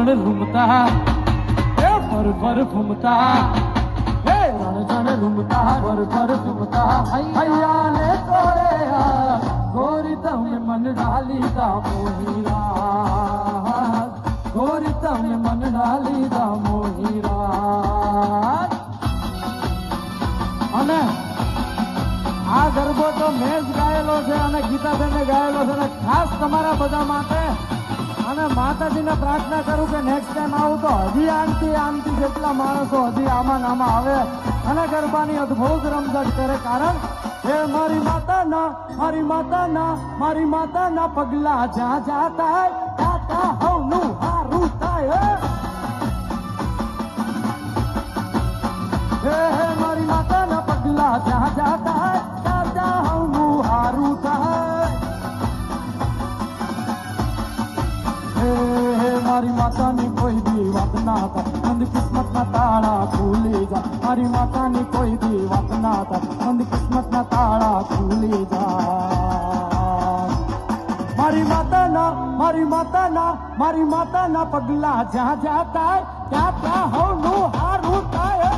રણ રૂમતા એ પર ઘૂમતા એ રણ રૂમતા પર ઘૂમતા હૈયા ને તોરે ગોરી તમે મન ડાલી દા મોહીરા ગોરી તમે મન ડાલી દા મોહીરા અને આ ગરબો તો મેં જ ગાયેલો છે અને ગીતાબેને ગાયેલો છે અને ખાસ તમારા બધા માટે અને માતાજીને પ્રાર્થના કરું કે નેક્સ્ટ ટાઈમ આવું તો હજી આમથી જેટલા માણસો હજી આમાં નામાં આવે અને ગરબાની અદભુત રમઝટ કરે કારણ એ મારી માતાના પગલા જ્યાં જાતા તાતા હવનું હારું થાય હે મારી માતાના પગલા જ્યાં જાતા તાતા હવનું હારું થાય મારી માતાની કોઈ દી વાત ના થાય મંદ કિસ્મતના તાળા ખુલી જા મારી માતાની કોઈ દી વાત ના થાય મંદ કિસ્મતના તાળા ખુલી જા મારી માતાના પગલા જ્યાં જાતા ત્યાં ત્યાં હવનું હારું થાય